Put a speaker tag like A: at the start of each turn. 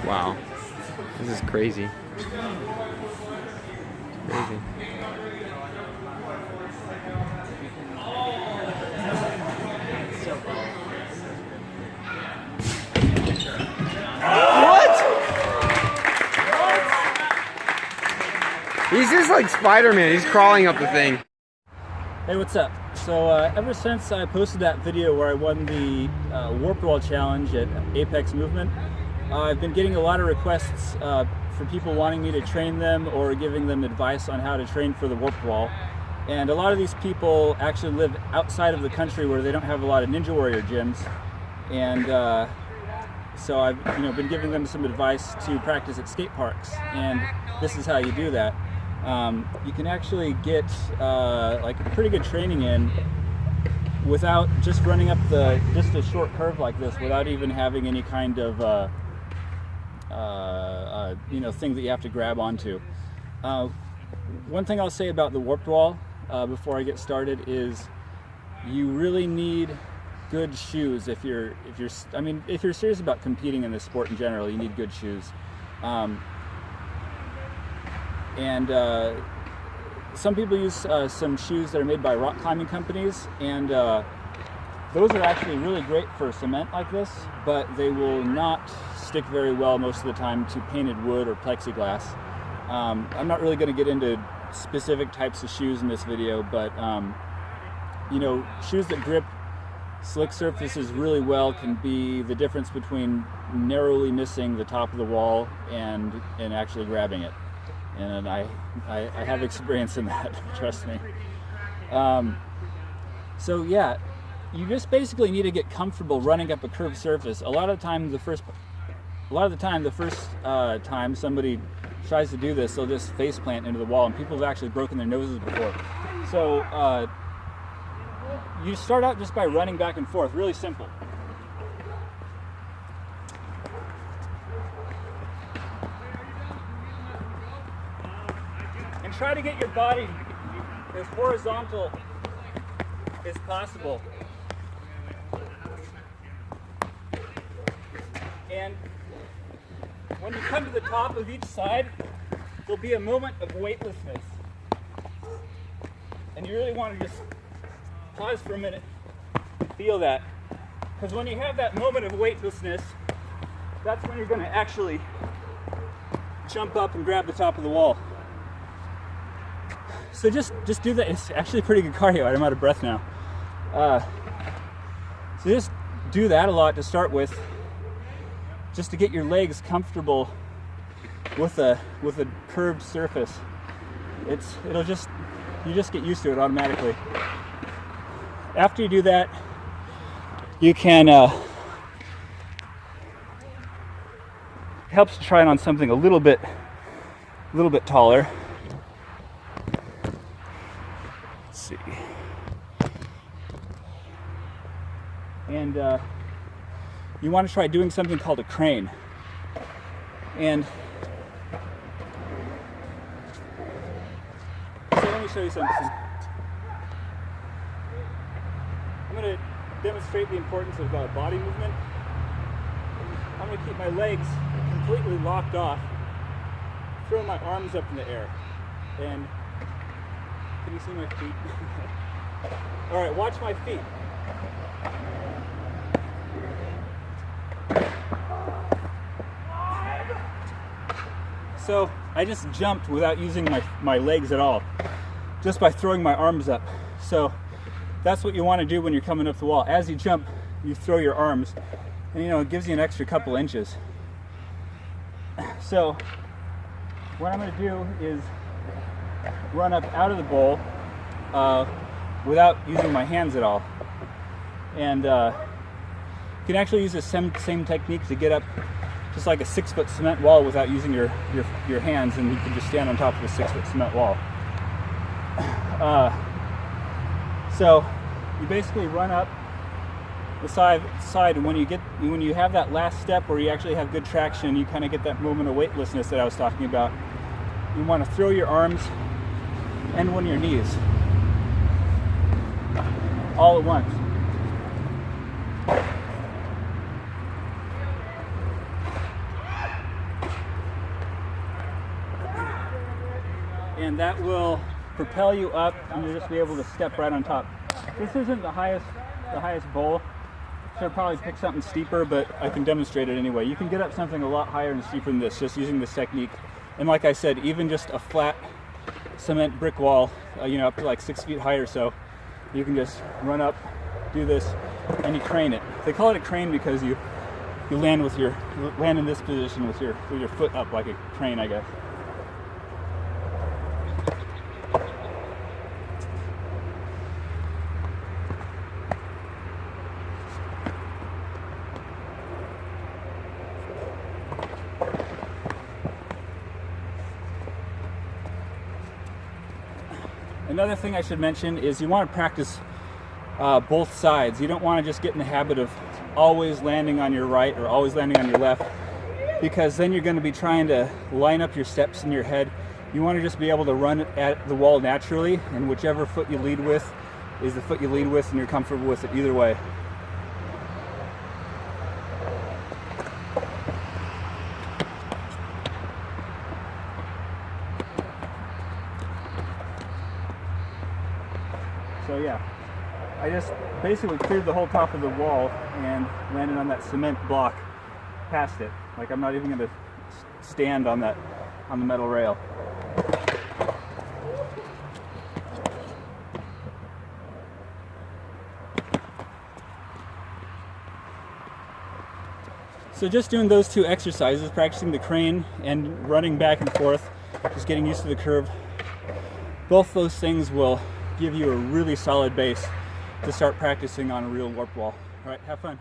A: Wow. This is crazy. Crazy. He's just like Spider-Man. He's crawling up the thing.
B: Hey, what's up? So ever since I posted that video where I won the Warped Wall Challenge at Apex Movement, I've been getting a lot of requests for people wanting me to train them or giving them advice on how to train for the Warped Wall. And a lot of these people actually live outside of the country where they don't have a lot of Ninja Warrior gyms. And so I've been giving them some advice to practice at skate parks. And this is how you do that. You can actually get like pretty good training in without just running up just a short curve like this without even having any kind of thing that you have to grab onto. One thing I'll say about the Warped Wall before I get started is you really need good shoes if you're serious about competing in this sport in general. You need good shoes. Some people use some shoes that are made by rock climbing companies, and those are actually really great for cement like this, but they will not stick very well most of the time to painted wood or plexiglass. I'm not really going to get into specific types of shoes in this video, but shoes that grip slick surfaces really well can be the difference between narrowly missing the top of the wall and actually grabbing it. And I have experience in that, trust me. So yeah, you just basically need to get comfortable running up a curved surface. A lot of the time, the first time somebody tries to do this, they'll just face plant into the wall, and people have actually broken their noses before. So you start out just by running back and forth, really simple. Try to get your body as horizontal as possible. And when you come to the top of each side, there'll be a moment of weightlessness. And you really want to just pause for a minute and feel that. Because when you have that moment of weightlessness, that's when you're going to actually jump up and grab the top of the wall. So just do that. It's actually pretty good cardio. I'm out of breath now. So just do that a lot to start with, just to get your legs comfortable with a curved surface. You just get used to it automatically. After you do that, you can helps to try it on something a little bit taller. See. And you want to try doing something called a crane. And so let me show you something. I'm going to demonstrate the importance of body movement. I'm going to keep my legs completely locked off, throw my arms up in the air, and can you see my feet? All right, watch my feet. So I just jumped without using my legs at all, just by throwing my arms up. So that's what you want to do when you're coming up the wall. As you jump, you throw your arms, and it gives you an extra couple inches. So what I'm going to do is run up out of the bowl without using my hands at all. And you can actually use the same technique to get up just like a 6-foot cement wall without using your hands, and you can just stand on top of a 6-foot cement wall. So you basically run up the side, and when you have that last step where you actually have good traction, you kind of get that moment of weightlessness that I was talking about. You want to throw your arms and one of your knees all at once. and that will propel you up, and you'll just be able to step right on top. This isn't the highest bowl. Should probably pick something steeper, but I can demonstrate it anyway. You can get up something a lot higher and steeper than this just using this technique. And like I said, even just a flat cement brick wall, you know, up to like 6 feet high or so, you can just run up, do this, and you crane it. They call it a crane because you land in this position with your foot up like a crane, I guess. Another thing I should mention is you want to practice both sides. You don't want to just get in the habit of always landing on your right or always landing on your left, because then you're going to be trying to line up your steps in your head. You want to just be able to run at the wall naturally, and whichever foot you lead with is the foot you lead with, and you're comfortable with it either way. So yeah, I just basically cleared the whole top of the wall and landed on that cement block past it. Like I'm not even going to stand on the metal rail. So just doing those two exercises, practicing the crane and running back and forth, just getting used to the curve, both those things will give you a really solid base to start practicing on a real warp wall. All right, have fun.